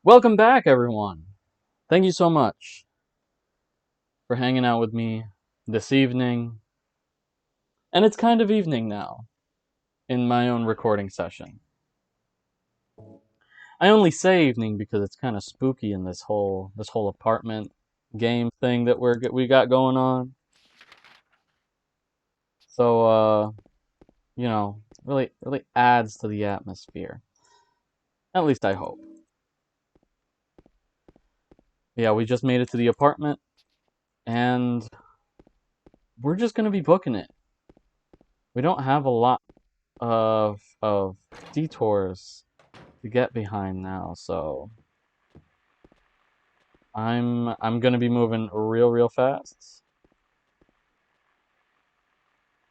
Welcome back, everyone. Thank you so much for hanging out with me this evening. And it's kind of evening now in my own recording session. I only say evening because it's kind of spooky in this whole apartment game thing that we got going on. So really adds to the atmosphere. At least I hope. Yeah, we just made it to the apartment and we're just going to be booking it. We don't have a lot of detours to get behind now, so I'm gonna be moving real fast.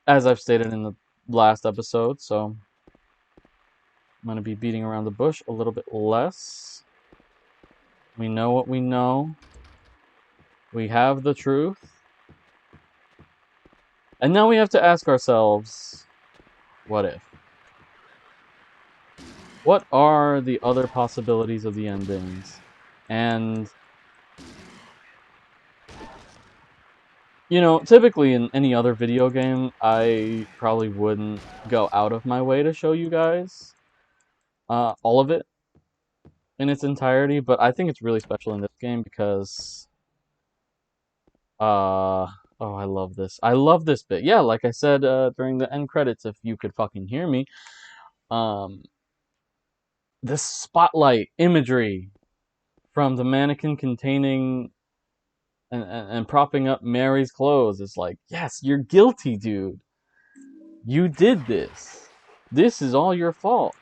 As I've stated in the last episode, so I'm gonna be beating around the bush a little bit less. We know what we know. We have the truth. And now we have to ask ourselves, what if? What are the other possibilities of the endings? And typically in any other video game, I probably wouldn't go out of my way to show you guys all of it in its entirety, but I think it's really special in this game because, oh, I love this. I love this bit. Yeah, like I said during the end credits, if you could fucking hear me, um, this spotlight imagery from the mannequin containing and propping up Mary's clothes is like, yes, you're guilty, dude. You did this. This is all your fault.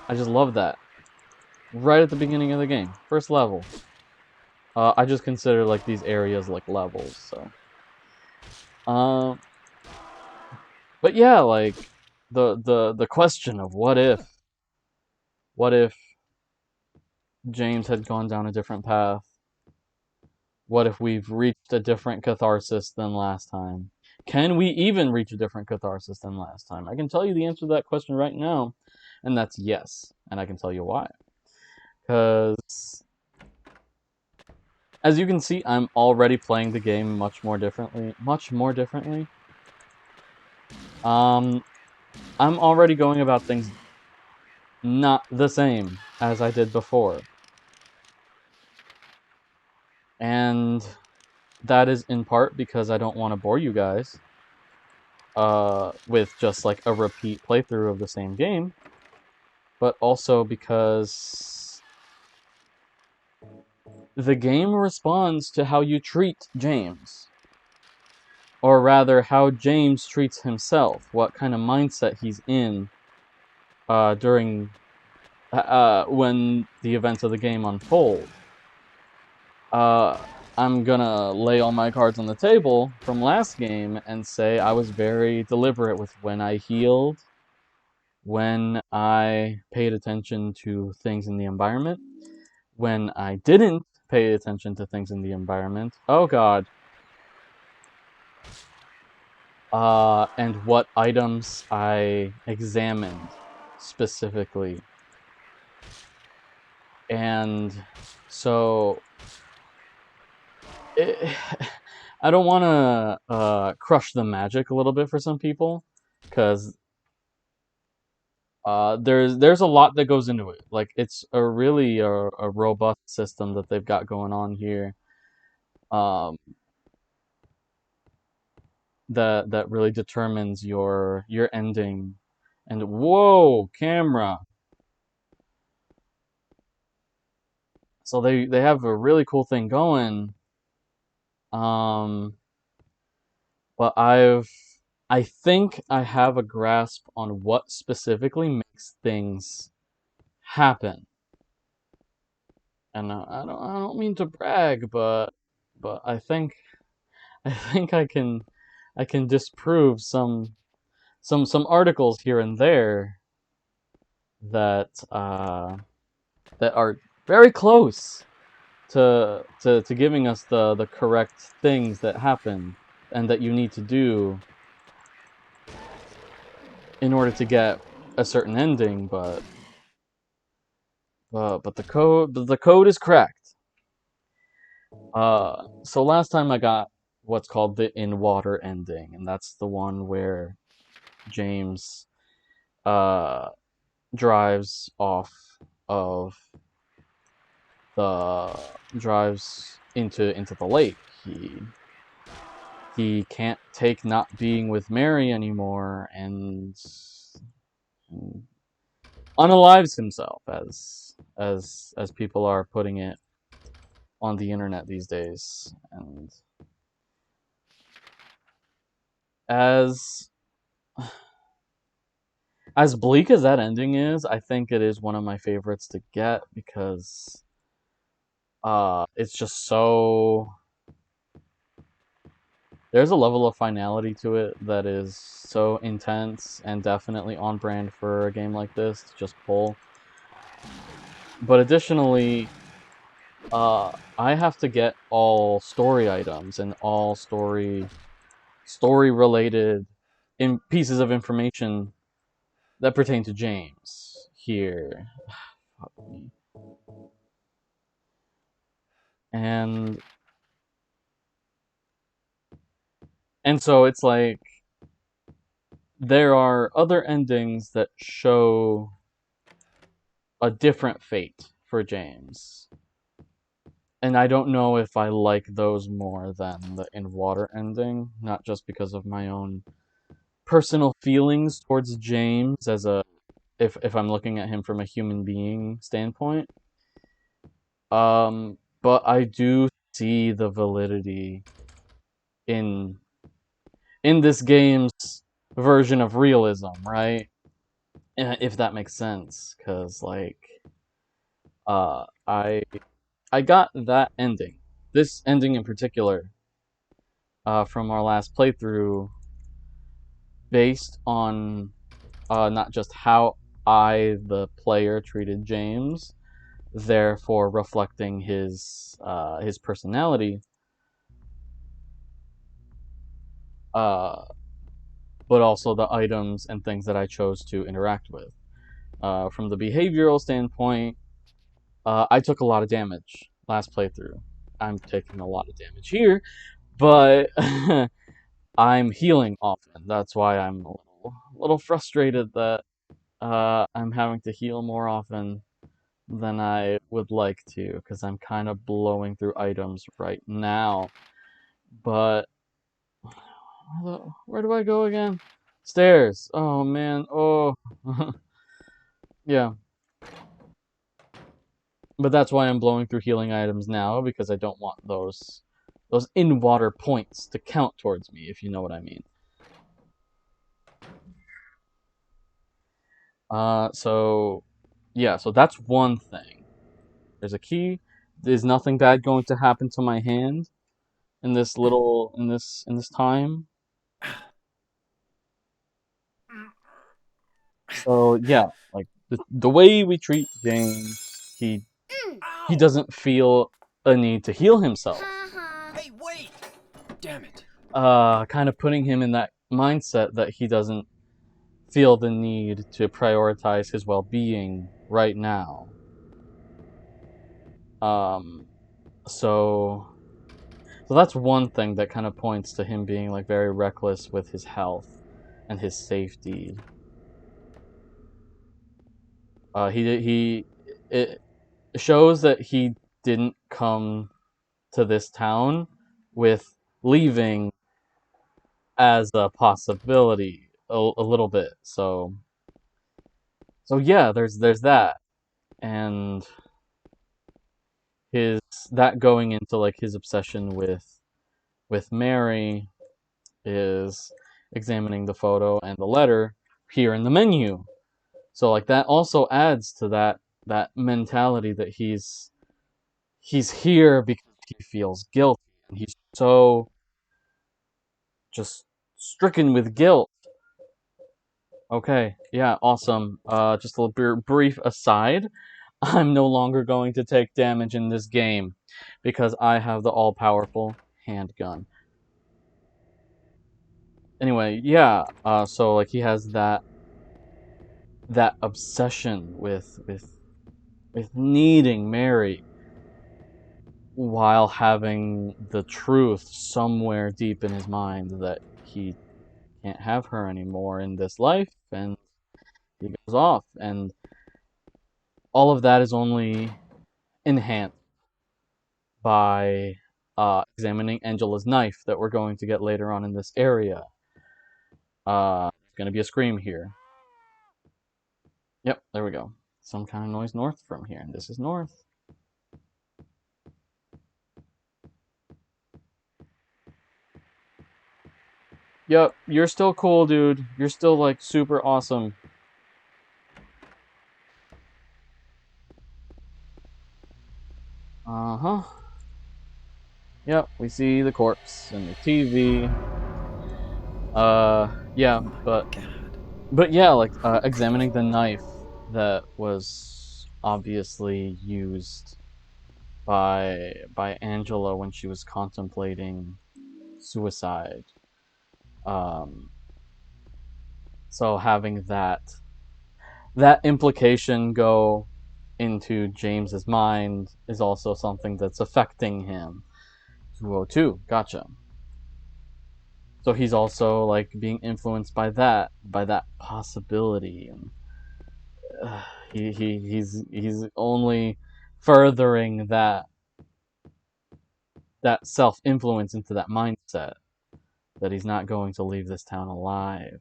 I just love that. Right at the beginning of the game. First level. I just consider like these areas like levels, so. Um, but yeah, like the question of what if James had gone down a different path? What if we've reached a different catharsis than last time? Can we even reach a different catharsis than last time? I can tell you the answer to that question right now, and that's yes. And I can tell you why. Because, as you can see, I'm already playing the game much more differently. I'm already going about things not the same as I did before. And that is in part because I don't want to bore you guys with just like a repeat playthrough of the same game, but also because the game responds to how you treat James. Or rather, how James treats himself, what kind of mindset he's in during when the events of the game unfold. I'm gonna lay all my cards on the table from last game and say I was very deliberate with when I healed, when I paid attention to things in the environment, when I didn't pay attention to things in the environment. Oh god. And what items I examined specifically. And so I don't want to crush the magic a little bit for some people, because there's a lot that goes into it. Like it's a really a robust system that they've got going on here. Um, that really determines your ending. And whoa, camera. So they have a really cool thing going. Um, but I think I have a grasp on what specifically makes things happen. And I don't mean to brag, but I think I can disprove some articles here and there that that are very close to giving us the correct things that happen and that you need to do in order to get a certain ending, but but the code is cracked. So last time I got what's called the in water ending, and that's the one where James uh drives off of the drives into the lake. He can't take not being with Mary anymore, and unalives himself, as people are putting it on the internet these days. And as as bleak as that ending is, I think it is one of my favorites to get because it's just so there's a level of finality to it that is so intense and definitely on brand for a game like this to just pull. But additionally, I have to get all story items and all story related in pieces of information that pertain to James here. And and so it's like there are other endings that show a different fate for James. And I don't know if I like those more than the in water ending, not just because of my own personal feelings towards James as a if I'm looking at him from a human being standpoint. But I do see the validity in in this game's version of realism, right? If that makes sense, because like uh, I I got that ending, this ending in particular, from our last playthrough, based on not just how I, the player, treated James, therefore reflecting his personality, uh, but also the items and things that I chose to interact with. From the behavioral standpoint, I took a lot of damage last playthrough. I'm taking a lot of damage here, but I'm healing often. That's why I'm a little frustrated that I'm having to heal more often than I would like to, because I'm kind of blowing through items right now. But where do I go again? Stairs. Oh man. Oh. Yeah. But that's why I'm blowing through healing items now, because I don't want those in water points to count towards me, if you know what I mean. So yeah, so that's one thing. There's a key. There's nothing bad going to happen to my hand in this little in this time. So yeah, like the way we treat James, he doesn't feel a need to heal himself. Hey, wait! Damn it. Kind of putting him in that mindset that he doesn't feel the need to prioritize his well-being right now. Um, so so that's one thing that kind of points to him being like very reckless with his health and his safety. He it shows that he didn't come to this town with leaving as a possibility a little bit. So yeah, there's that, and his that going into like his obsession with Mary is examining the photo and the letter here in the menu. So like that also adds to that mentality that he's here because he feels guilty, and he's so just stricken with guilt. Okay, yeah, awesome. Just a brief aside. I'm no longer going to take damage in this game because I have the all-powerful handgun. Anyway, yeah. So like he has that obsession with with needing Mary while having the truth somewhere deep in his mind that he can't have her anymore in this life, and he goes off. And all of that is only enhanced by examining Angela's knife that we're going to get later on in this area. There's going to be a scream here. Yep, there we go. Some kind of noise north from here, and this is north. Yep, you're still cool, dude. You're still, like, super awesome. Uh-huh. Yep, we see the corpse and the TV. Yeah, but yeah, like, examining the knife that was obviously used by Angela when she was contemplating suicide. Um, so having that implication go into James's mind is also something that's affecting him. 202, gotcha. So he's also like being influenced by that possibility, and he's only furthering that self influence into that mindset that he's not going to leave this town alive.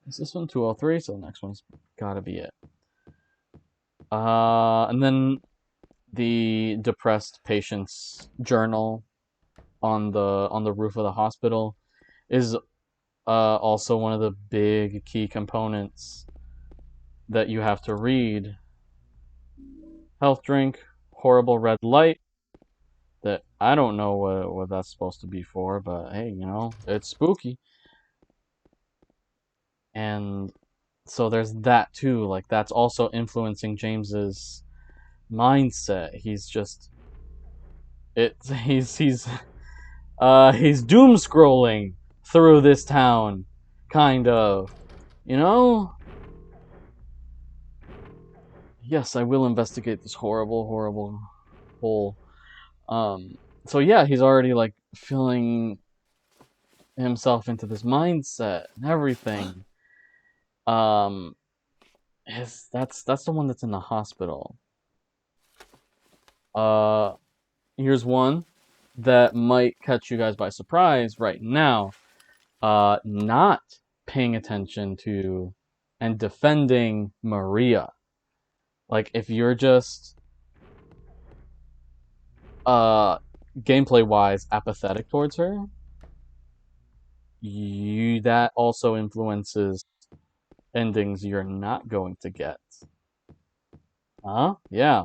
Is this one 203? So the next one's gotta be it. And then the depressed patient's journal on the roof of the hospital is also one of the big key components that you have to read. Health drink, horrible red light. That I don't know what that's supposed to be for, but hey, it's spooky. And so there's that too. Like that's also influencing James's mindset. He's just he's doom scrolling through this town, kind of. You know? Yes, I will investigate this horrible, horrible hole. Um, so yeah, he's already like filling himself into this mindset and everything. Um, that's the one that's in the hospital. Uh, Here's one that might catch you guys by surprise right now. Not paying attention to and defending Maria. Like if you're just uh gameplay wise apathetic towards her, that also influences endings you're not going to get. Huh? Yeah.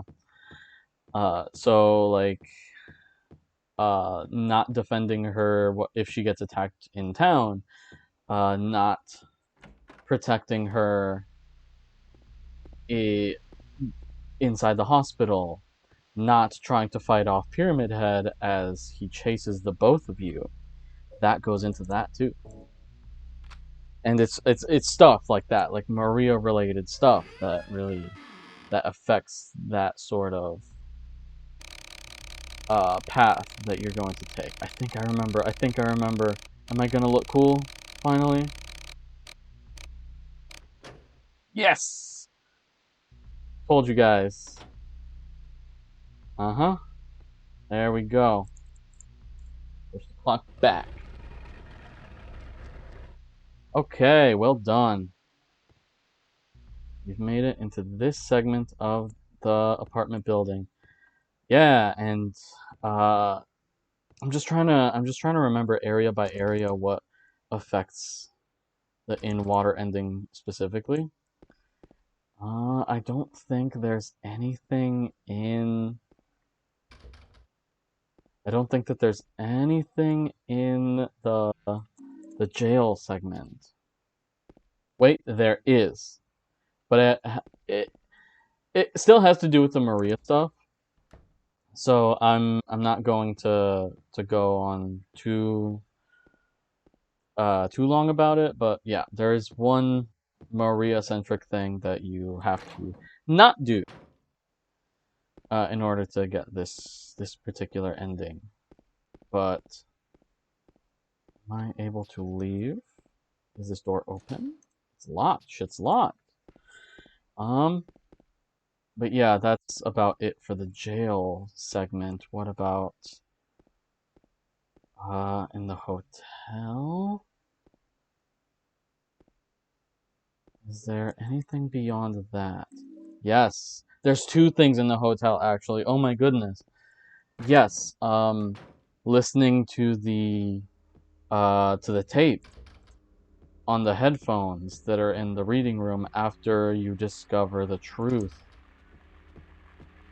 So like not defending her if she gets attacked in town, not protecting her i- inside the hospital, not trying to fight off Pyramid Head as he chases the both of you. That goes into that too. And it's stuff like that, like Maria related stuff that affects that sort of path that you're going to take. I think I remember. Am I gonna look cool finally? Yes. Told you guys. Uh huh. There we go. Push the clock back. Okay, well done. You've made it into this segment of the apartment building. Yeah, and uh, I'm just trying to remember area by area what affects the in water ending specifically. I don't think there's anything in. I don't think that there's anything in the jail segment. Wait, there is, but it it still has to do with the Maria stuff. So I'm not going to go on too long about it, but yeah, there's one Maria-centric thing that you have to not do in order to get this particular ending. But am I able to leave? Is this door open? It's locked. Shit's locked. Um, but yeah, that's about it for the jail segment. What about in the hotel? Is there anything beyond that? Yes. There's two things in the hotel actually. Oh my goodness. Yes. Listening to the tape on the headphones that are in the reading room after you discover the truth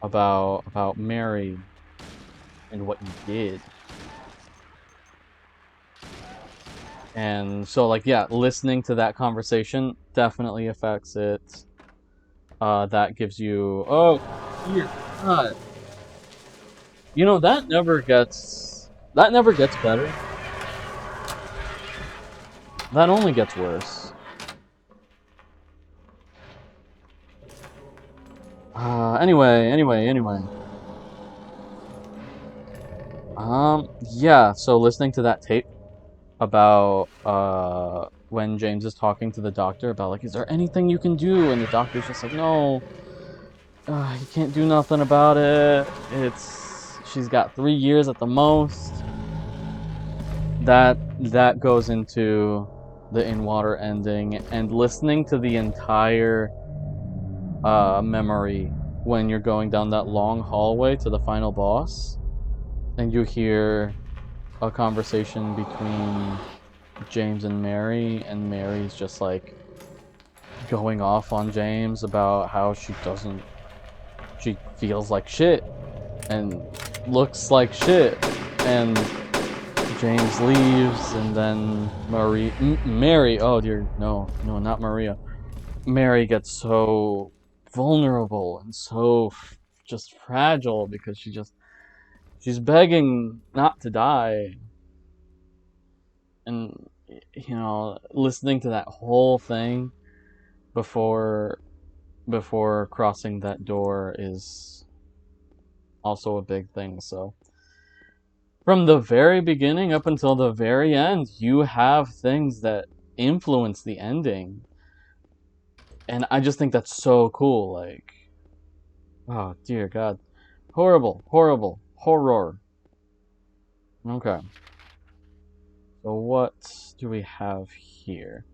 about Mary and what you did. And so like yeah, listening to that conversation definitely affects it. That gives you dear God. You know that never gets better. That only gets worse. Anyway. Yeah, so listening to that tape about when James is talking to the doctor about like, is there anything you can do? And the doctor's just like, no, you can't do nothing about it. She's got 3 years at the most. That goes into the in water ending, and listening to the entire memory when you're going down that long hallway to the final boss, and you hear a conversation between James and Mary's just like going off on James about how she feels like shit and looks like shit, and James leaves, and then Mary, oh dear, no, not Maria. Mary gets so vulnerable and so just fragile because she's begging not to die, and listening to that whole thing before crossing that door is also a big thing. So from the very beginning up until the very end, you have things that influence the ending, and I just think that's so cool. Like, oh dear God, horrible horror. Okay, so what do we have here?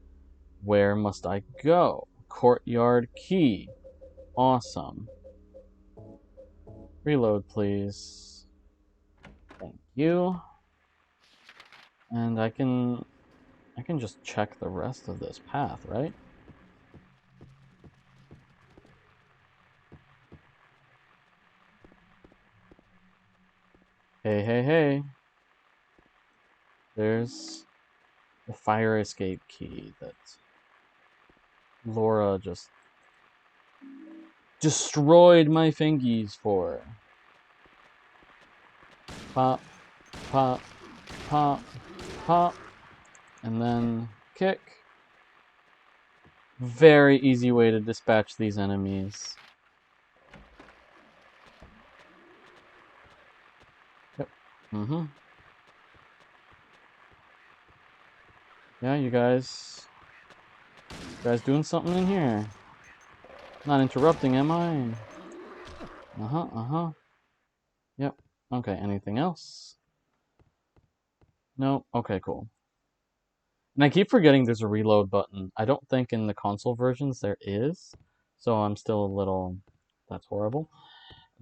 Where must I go? Courtyard key. Awesome. Reload, please. Thank you. And I can just check the rest of this path, right? Hey. There's the fire escape key that Laura just destroyed my fingies for. Pop, pop, pop, pop, and then kick. Very easy way to dispatch these enemies. Yep. Yeah, you guys doing something in here? Not interrupting, am I? Uh-huh. Yep. Okay, anything else? No? Okay, cool. And I keep forgetting there's a reload button. I don't think in the console versions there is. So I'm still a little... That's horrible.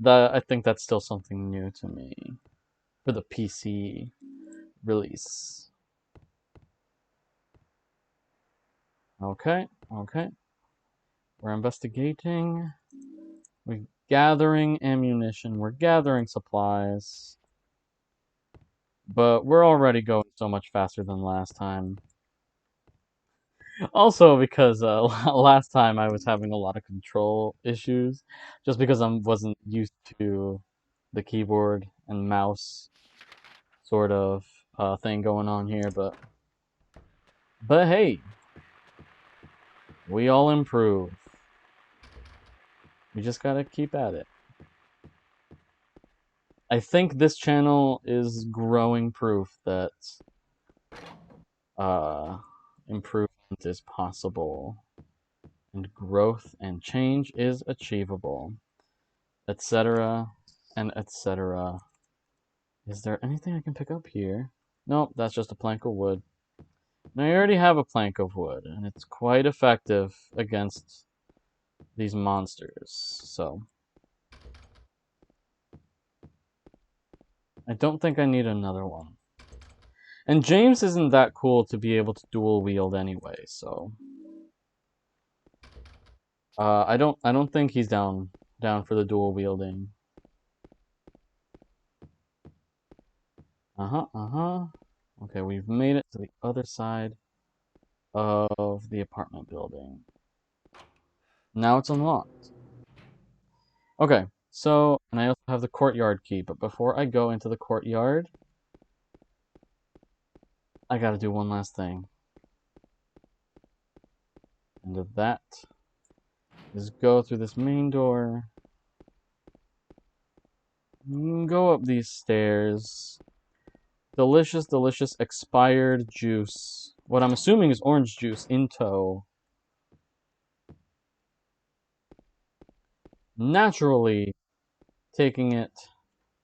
I think that's still something new to me for the PC release. Okay. We're investigating. We're gathering ammunition. We're gathering supplies. But we're already going so much faster than last time. Also because last time I was having a lot of control issues, just because I wasn't used to the keyboard and mouse sort of thing going on here. But hey, We all improve. We just gotta keep at it. I think this channel is growing proof that improvement is possible and growth and change is achievable, etc. and etc. Is there anything I can pick up here? Nope, that's just a plank of wood. Now, I already have a plank of wood, and it's quite effective against these monsters, so I don't think I need another one. And James isn't that cool to be able to dual wield anyway, so I don't think he's down for the dual wielding. Okay, we've made it to the other side of the apartment building. Now it's unlocked. Okay, so, and I also have the courtyard key, but before I go into the courtyard, I gotta do one last thing. And that is go through this main door, go up these stairs. Delicious, delicious expired juice. What I'm assuming is orange juice in tow. Naturally taking it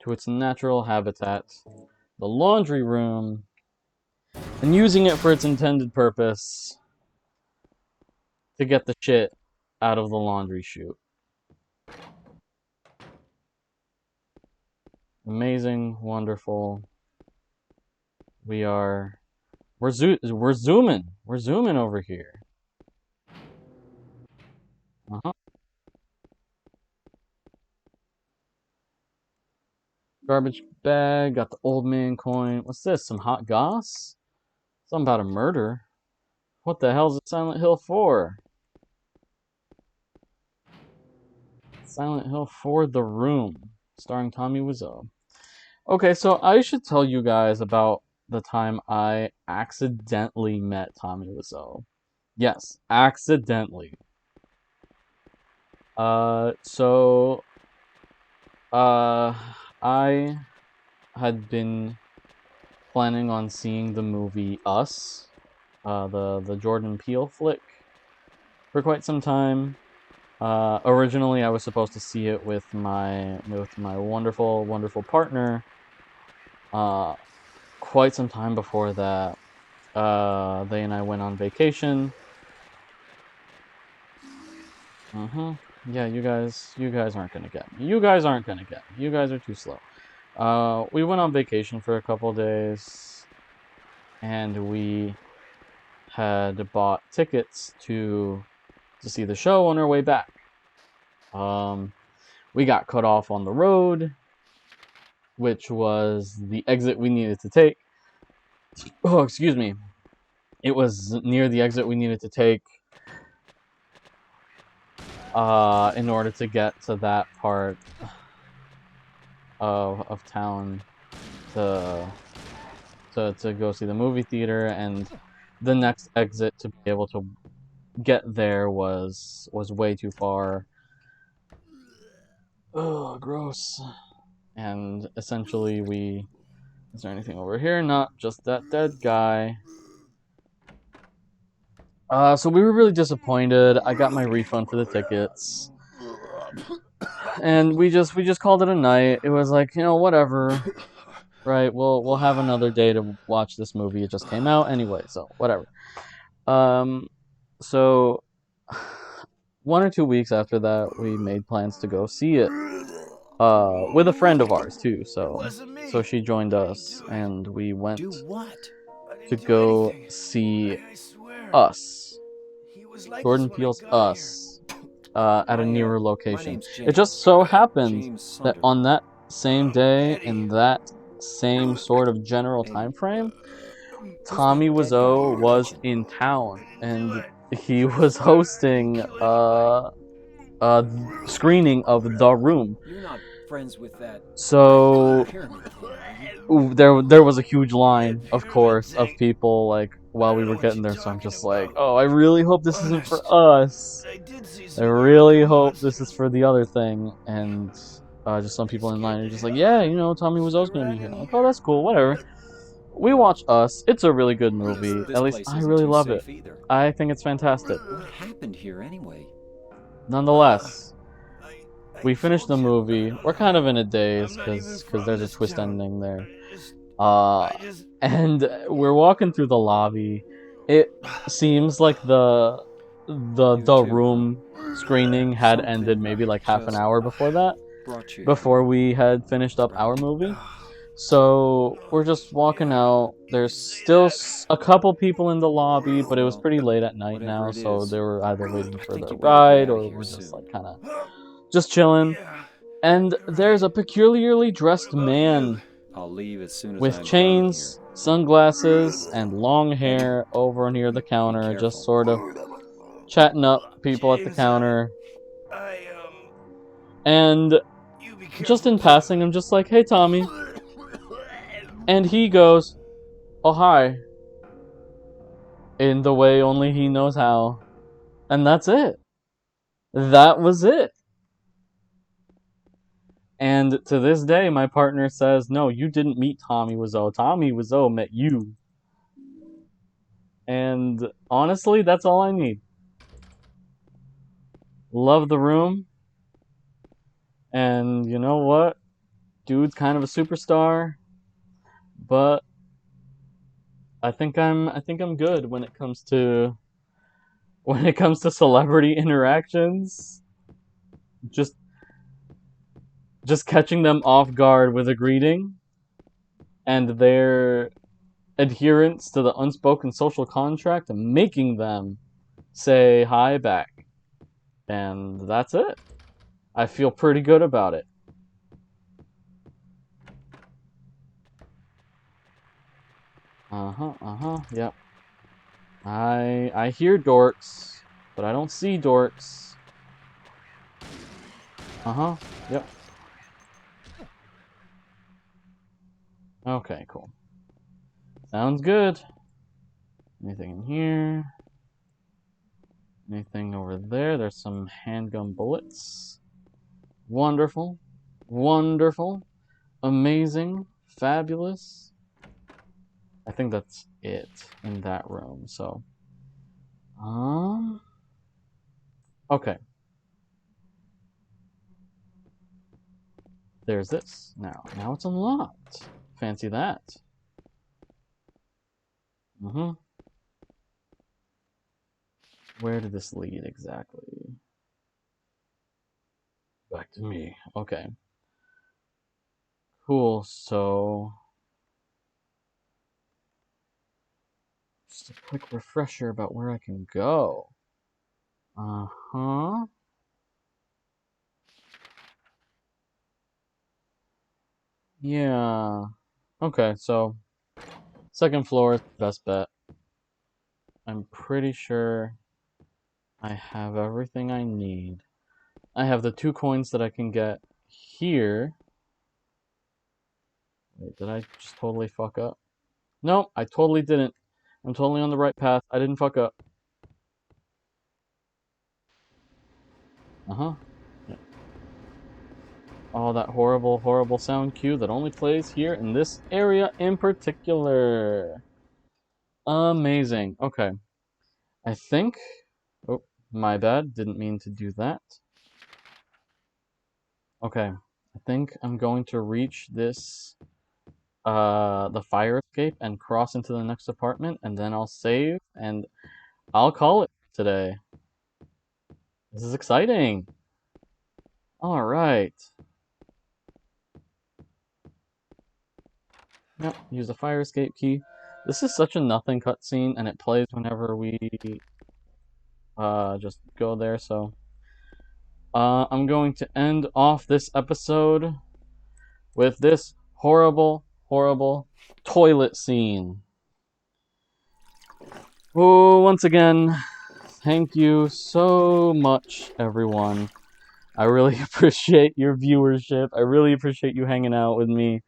to its natural habitat, the laundry room, and using it for its intended purpose to get the shit out of the laundry chute. Amazing, wonderful. We're zooming. We're zooming over here. Garbage bag, got the old man coin. What's this? Some hot goss? Something about a murder. What the hell's Silent Hill 4? Silent Hill 4 The Room, starring Tommy Wiseau. Okay, so I should tell you guys about the time I accidentally met Tommy Wiseau. Yes, accidentally. I had been planning on seeing the movie Us, the Jordan Peele flick, for quite some time. Originally, I was supposed to see it with my wonderful, wonderful partner. Quite some time before that, they and I went on vacation. Yeah, you guys aren't gonna get me. You guys aren't gonna get me. You guys are too slow. We went on vacation for a couple days, and we had bought tickets to see the show on our way back. We got cut off on the road, which was the exit we needed to take. Oh, excuse me. It was near the exit we needed to take in order to get to that part of town to go see the movie theater, and the next exit to be able to get there was way too far. Oh, gross. And essentially is there anything over here? Not just that dead guy. So we were really disappointed. I got my refund for the tickets, and we just called it a night. It was like, whatever, right? We'll have another day to watch this movie. It just came out anyway, so whatever. So 1 or 2 weeks after that, we made plans to go see it, with a friend of ours too. So she joined us, and we went to go see Us. Jordan Peele's Us, at a nearer location. It just so happened that on that same day, in that same sort of general time frame, Tommy Wiseau was in town, and he was hosting a screening of The Room. You're not friends with that. So there was a huge line, of course, of people like while we don't know were what getting you're there, so I'm talking just like, about. oh, I really hope this isn't for Honest, us. I did see I some really weird-looking hope this is monsters. for the other thing. And just some They people in scared line are the just like, hell out yeah, of me. Tommy Should Wiseau's have gonna be ran here. in I'm like, oh, that's here. cool, whatever. We watch Us. It's a really good This movie. this At least place I isn't really too love it. safe either. I think it's fantastic. What happened here anyway? Nonetheless, I we finished told the you. movie. We're kind of in a I'm daze not even because from there's a this twist town. ending there. I just Uh, I just and we're walking through the lobby. It seems like You the too. room screening had ended Something maybe like half an just hour before that, brought you before here, we had finished up right? our movie. So we're just walking out. There's still a couple people in the lobby, but it was Well, pretty late at night whatever now, it so is, they were either waiting I for think their you better get ride out of or here were just soon. like kind of just chilling. Yeah, And you're there's right. a peculiarly What dressed about you? man I'll leave as soon as with I'm done here. chains, sunglasses, and long Eddie, hair over near the be counter, just careful. sort of chatting up people at the James, counter. I And you be just careful in too. passing, I'm just like, hey, Tommy. And he goes, oh, hi, in the way only he knows how. And that's it. That was it. And to this day, my partner says, no, you didn't meet Tommy Wiseau. Tommy Wiseau met you. And honestly, that's all I need. Love the room. And you know what? Dude's kind of a superstar, but I think I'm good when it comes to celebrity interactions. Just just catching them off guard with a greeting and their adherence to the unspoken social contract and making them say hi back. And that's it. I feel pretty good about it. Yep. I hear dorks, but I don't see dorks. Yep. Okay, cool. Sounds good. Anything in here? Anything over there? There's some handgun bullets. Wonderful. Wonderful. Amazing. Fabulous. I think that's it in that room. So, um, okay. There's this. Now it's unlocked. Fancy that. Mm-hmm. Where did this lead exactly? Back to me. Okay. Cool. So, just a quick refresher about where I can go. Uh-huh. Yeah. Okay, so second floor is the best bet. I'm pretty sure I have everything I need. I have the 2 coins that I can get here. Wait, did I just totally fuck up? No, I totally didn't. I'm totally on the right path. I didn't fuck up. Uh-huh. Yeah. Oh, that horrible, horrible sound cue that only plays here in this area in particular. Amazing. Okay. I think... Oh, my bad. Didn't mean to do that. Okay. I think I'm going to reach this the fire escape and cross into the next apartment, and then I'll save and I'll call it today. This is exciting. All right. Yep, use the fire escape key. This is such a nothing cutscene, and it plays whenever we just go there. So I'm going to end off this episode with this horrible, horrible toilet scene. Oh, once again, thank you so much, everyone. I really appreciate your viewership. I really appreciate you hanging out with me.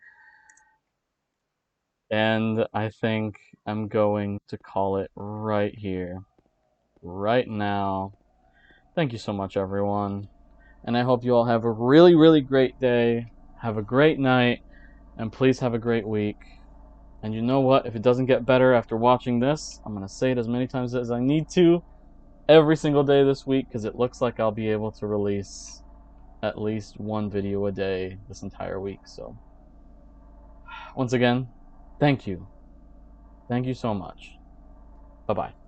And I think am going to call it right here, right now. Thank you so much, everyone. And I hope you all have a really, really great day. Have a great night. And please have a great week. And you know what? If it doesn't get better after watching this, I'm going to say it as many times as I need to every single day this week, because it looks like I'll be able to release at least one video a day this entire week. So, once again, thank you. Thank you so much. Bye-bye.